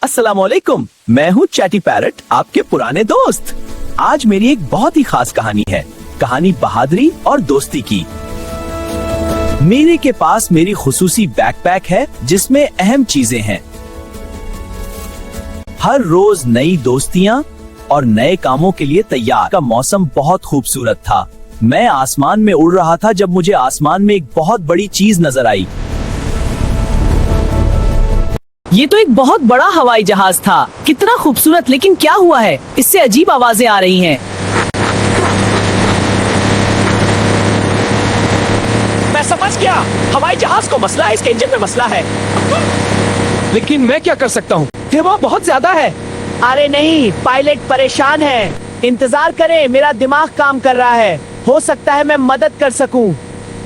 अस्सलामुअलैकुम, मैं हूँ चैटी पैरट, आपके पुराने दोस्त। आज मेरी एक बहुत ही खास कहानी है, कहानी बहादुरी और दोस्ती की। मेरे के पास मेरी खुसूसी बैकपैक है जिसमें अहम चीजें हैं। हर रोज नई दोस्तियां और नए कामों के लिए तैयार। का मौसम बहुत खूबसूरत था। मैं आसमान में उड़ रहा था जब मुझे आसमान में एक बहुत बड़ी चीज नजर आई। ये तो एक बहुत बड़ा हवाई जहाज था। कितना खूबसूरत, लेकिन क्या हुआ है? इससे अजीब आवाजें आ रही हैं। मैं समझ गया, हवाई जहाज को मसला है, इसके इंजन में मसला है। लेकिन मैं क्या कर सकता हूँ? हवा बहुत ज्यादा है। अरे नहीं, पायलट परेशान है। इंतजार करें, मेरा दिमाग काम कर रहा है। हो सकता है मैं मदद कर सकूं।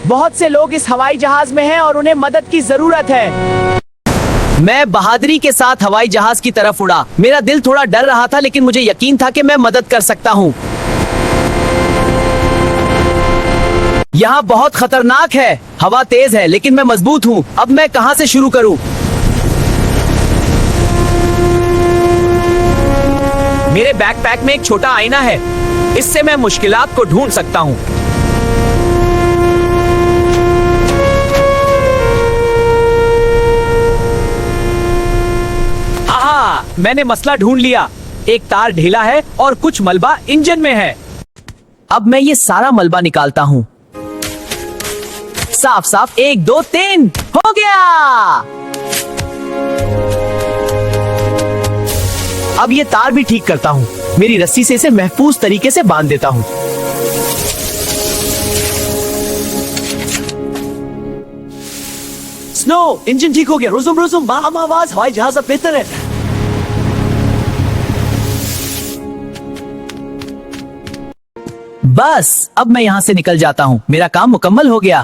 बहुत से लोग इस हवाई जहाज में हैं और उन्हें मदद की जरूरत है। मैं बहादुरी के साथ हवाई जहाज की तरफ उड़ा। मेरा दिल थोड़ा डर रहा था, लेकिन मुझे यकीन था कि मैं मदद कर सकता हूँ। यहाँ बहुत खतरनाक है। हवा तेज है, लेकिन मैं मजबूत हूँ। अब मैं कहाँ से शुरू करूँ? मेरे बैकपैक में एक छोटा आईना है। इससे मैं मुश्किलात को ढूंढ सकता हूँ। मैंने मसला ढूंढ लिया। एक तार ढीला है और कुछ मलबा इंजन में है। अब मैं ये सारा मलबा निकालता हूँ। साफ साफ 1 2 3 हो गया। अब ये तार भी ठीक करता हूँ। मेरी रस्सी से इसे महफूज तरीके से बांध देता हूँ। स्नो, इंजन ठीक हो गया। रुजुम रुजुम, बाहम आवाज, हवाई जहाज अब बेहतर है। बस अब मैं यहाँ से निकल जाता हूँ। मेरा काम मुकम्मल हो गया।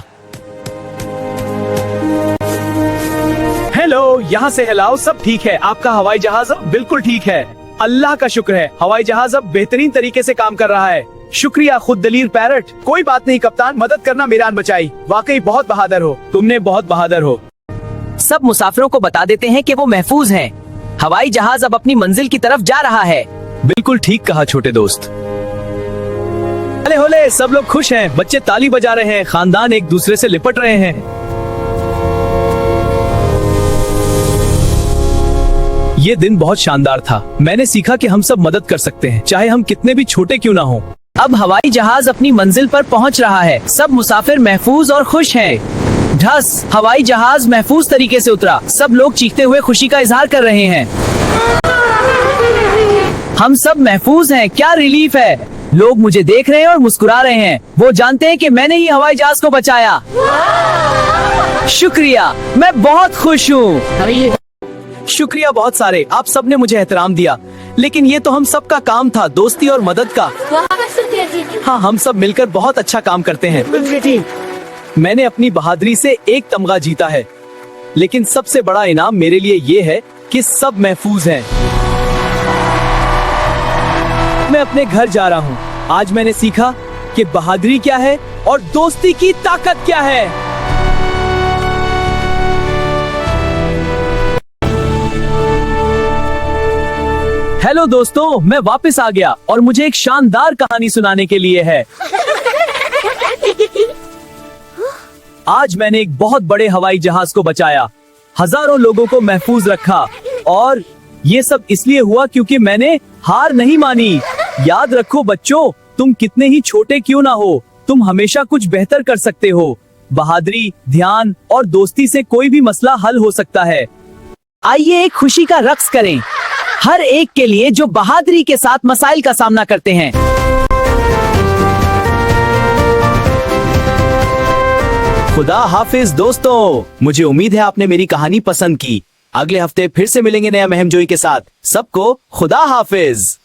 हेलो, यहाँ से हिलाओ, सब ठीक है। आपका हवाई जहाज अब बिल्कुल ठीक है। अल्लाह का शुक्र है, हवाई जहाज अब बेहतरीन तरीके से काम कर रहा है। शुक्रिया खुद दलील पैरट। कोई बात नहीं कप्तान, मदद करना मेरी जान बचाई। वाकई बहुत बहादुर हो, तुमने बहुत बहादुर हो। सब मुसाफिरों को बता देते हैं कि वो महफूज हैं। हवाई जहाज अब अपनी मंजिल की तरफ जा रहा है। बिल्कुल ठीक कहा छोटे दोस्त। अरे होले, सब लोग खुश हैं। बच्चे ताली बजा रहे हैं, खानदान एक दूसरे से लिपट रहे हैं। ये दिन बहुत शानदार था। मैंने सीखा कि हम सब मदद कर सकते हैं, चाहे हम कितने भी छोटे क्यों ना हो। अब हवाई जहाज अपनी मंजिल पर पहुंच रहा है। सब मुसाफिर महफूज और खुश हैं। ढस, हवाई जहाज महफूज तरीके से उतरा। सब लोग चीखते हुए खुशी का इजहार कर रहे हैं। हम सब महफूज हैं। क्या रिलीफ है। लोग मुझे देख रहे हैं और मुस्कुरा रहे हैं। वो जानते हैं कि मैंने ही हवाई जहाज को बचाया। शुक्रिया, मैं बहुत खुश हूँ। शुक्रिया बहुत सारे, आप सबने मुझे एहतराम दिया। लेकिन ये तो हम सबका काम था, दोस्ती और मदद का। हाँ, हम सब मिलकर बहुत अच्छा काम करते हैं। मैंने अपनी बहादुरी से एक तमगा जीता है, लेकिन सबसे बड़ा इनाम मेरे लिए ये है कि सब महफूज हैं। मैं अपने घर जा रहा हूँ। आज मैंने सीखा कि बहादुरी क्या है और दोस्ती की ताकत क्या है। हेलो दोस्तों, मैं वापस आ गया और मुझे एक शानदार कहानी सुनाने के लिए है। आज मैंने एक बहुत बड़े हवाई जहाज को बचाया, हजारों लोगों को महफूज रखा, और ये सब इसलिए हुआ क्योंकि मैंने हार नहीं मानी। याद रखो बच्चों, तुम कितने ही छोटे क्यों ना हो, तुम हमेशा कुछ बेहतर कर सकते हो। बहादुरी, ध्यान और दोस्ती से कोई भी मसला हल हो सकता है। आइए एक खुशी का रक्स करें, हर एक के लिए जो बहादुरी के साथ मसाइल का सामना करते हैं। खुदा हाफिज दोस्तों, मुझे उम्मीद है आपने मेरी कहानी पसंद की। अगले हफ्ते फिर से मिलेंगे नया महमजोई के साथ। सबको खुदा हाफिज।